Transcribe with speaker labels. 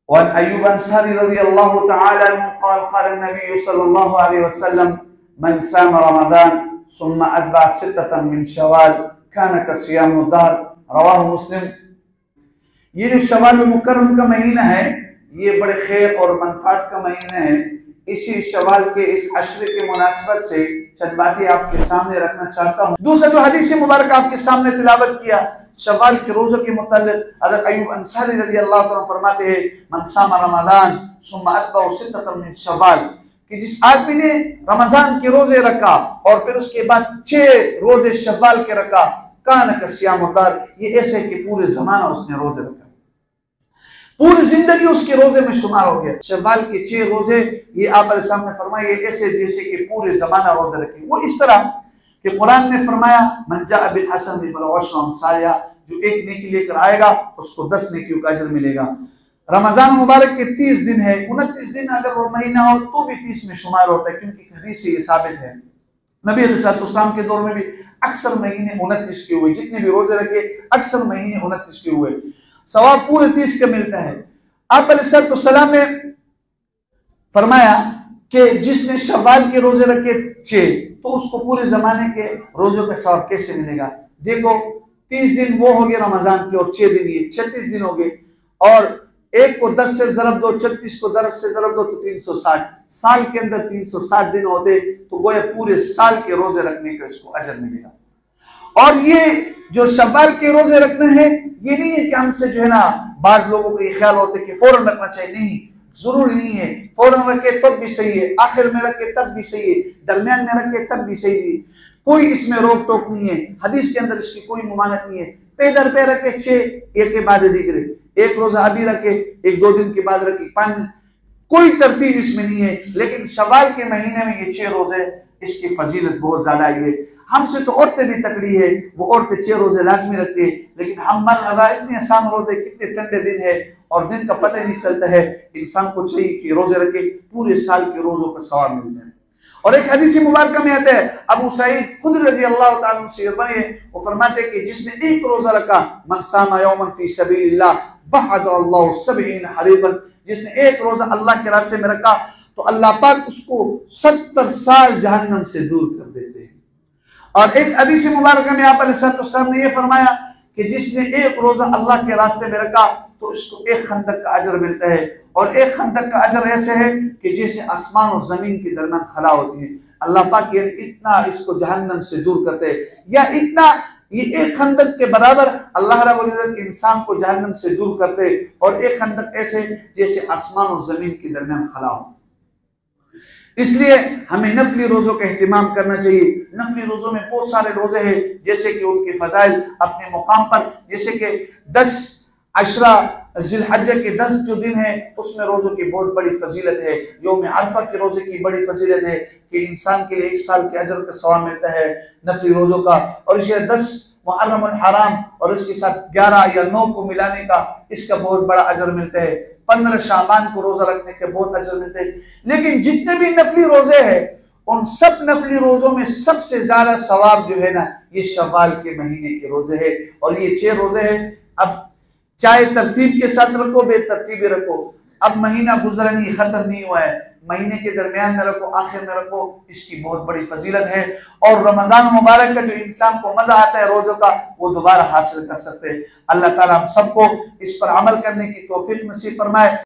Speaker 1: One अय्यूब अंसारी रज़ियल्लाहु तआला अन्हु क़ाल क़ाल नबी सल्लल्लाहु अलैहि वसल्लम मन साम रमज़ान सुम्मा अतबा सित्ततन मिन शव्वाल कान कसियामुद दहर, रवाहु मुस्लिम। ये जो शव्वाल मुकर्रम का महीना है, ये बड़े खैर और मनफात का महीना है। इसी शव्वाल के इस अशरे के मुनासिबत से चंद बातें आपके सामने रखना चाहता हूँ। दूसरा जो हदीस मुबारक आपके सामने तिलावत किया शव्वाल के रोज़ों के मुताल्लिक़, हज़रत अय्यूब अंसारी रज़ियल्लाहु तआला फरमाते हैं मन सामा रमज़ान सुम्मा अतबअहु सित्ततन मिन शव्वाल, कि जिस आदमी ने रमज़ान के रोजे रखा और फिर उसके बाद 6 रोजे शव्वाल के रखा, कान कसियामुद दहर, ये ऐसे कि पूरे ज़माना उसने रोजे रखा, पूरी जिंदगी उसके रोजे में शुमार हो गया। शव्वाल के 6 रोजे ये आप सामने फरमाए ऐसे जैसे कि पूरे जमाना रोजे रखे। वो इस तरह कि कुरान ने फरमाया मन जाअ बिल हसन फलहु अशरु अमसालिहा, जो एक नेकी लेकर आएगा उसको 10 नेकियों का अजर मिलेगा। रमजान मुबारक के 30 दिन है, 29 दिन अगर वो महीना हो तो भी 30 में शुमार होता है, क्योंकि हदीस से ये साबित है। नबी अलैहिस्सलाम के दौर में भी अक्सर महीने 29 के हुए, जितने भी रोजे रखे अक्सर महीने 29 के हुए, सवाब पूरे 30 का मिलता है। आप अलैहिस्सलाम ने फरमाया कि जिसने शव्वाल के रोजे रखे 6 तो उसको पूरे जमाने के रोजों का सवाब कैसे मिलेगा। देखो 30 दिन वो हो गए रमजान के और 6 दिन ये 36 दिन हो गए, और एक को 10 से ज़रब दो, 36 को 10 से ज़रब दो तो 360, साल के अंदर 360 दिन होते तो गोया पूरे साल के रोजे रखने का इसको अजर मिलेगा। और ये जो शव्वाल के रोजे रखना है, ये नहीं है कि हमसे जो है ना बाज लोगों को ये ख्याल होता है कि फौरन रखना चाहिए, नहीं, जरूरी नहीं है। फौरन रखे तब भी सही है, आखिर में रखे तब भी सही है, दरमियान में रखे तब भी सही है, कोई इसमें रोक टोक नहीं है। हदीस के अंदर इसकी कोई मुमानत नहीं है। पे दर पे रखे 6, एक के बाद दिगरे, एक रोजा अभी रखे, एक 2 दिन के बाद रखे 5, कोई तरतीब इसमें नहीं है। लेकिन शव्वाल के महीने में ये 6 रोजे, इसकी फजीलत बहुत ज्यादा है। हमसे तो औरतें भी तकड़ी है, वो औरतें 6 रोजे लाजमी रखती है, लेकिन हम मर्द अदा इतने आसान रोजे, कितने ठंडे दिन है और दिन का पता ही नहीं चलता है। इंसान को चाहिए कि रोजे रखे, पूरे साल के रोजों का सवाब मिल जाए। और एक हदीस मुबारक में आता है अबू सईद खुदरी रज़ियल्लाहु ताला अन्हु से बने, वो फरमाते हैं कि जिसने एक रोजा रखा मन सामा यौमन फी सबीलिल्लाह बअदल्लाहु 70 हरीबन, जिसने एक रोजा अल्लाह के रास्ते में रखा तो अल्लाह पाक उसको 70 साल जहन्नम से दूर कर देते हैं। और एक हदीस मुबारक में आप अलैहिस्सलाम ने ये फरमाया कि जिसने एक रोजा अल्लाह के रास्ते में रखा तो इसको एक खंदक का अजर मिलता है, और एक खंदक का अजर ऐसे है कि जैसे आसमान और जमीन के दरमियान खला होती है। अल्लाह पाक ये इतना इसको जहन्नम से दूर करते हैं, या इतना ये एक खंदक के बराबर अल्लाह रब्बुल इज्जत इंसान को जहन्नम से दूर करते हैं, और एक खंदक ऐसे जैसे आसमान और जमीन के दरमियान खला हो। इसलिए हमें नफली रोजों का एहतिमाम करना चाहिए। नफली रोजों में बहुत सारे रोजे हैं, जैसे कि उनके फजाइल अपने मुकाम पर, जैसे कि 10 अशरा ज़िलहज्जा के 10 जो दिन है उसमें रोजों की बहुत बड़ी फजीलत है। यौम अरफा के रोजे की बड़ी फजीलत है कि इंसान के लिए 1 साल के अजर का सवाब मिलता है नफली रोजों का। और इसे 10 मुहर्रम अल हराम और इसके साथ 11 या 9 को मिलाने का, इसका बहुत बड़ा अजर मिलता है। 15 शाबान को रोजा रखने के बहुत अजर मिलते हैं। लेकिन जितने भी नफली रोजे हैं उन सब नफली रोजों में सबसे ज्यादा सवाब जो है ना ये शव्वाल के महीने के रोजे है। और ये 6 रोजे हैं। अब चाहे तरतीब के साथ रखो, बेतरतीबी रखो, अब महीना गुजरा नहीं, खत्म नहीं हुआ है, महीने के दरमियान में रखो, आखिर में रखो, इसकी बहुत बड़ी फजीलत है। और रमजान मुबारक का जो इंसान को मजा आता है रोजों का, वो दोबारा हासिल कर सकते हैं। अल्लाह ताला हम सबको इस पर अमल करने की तौफीक नसीब फरमाए।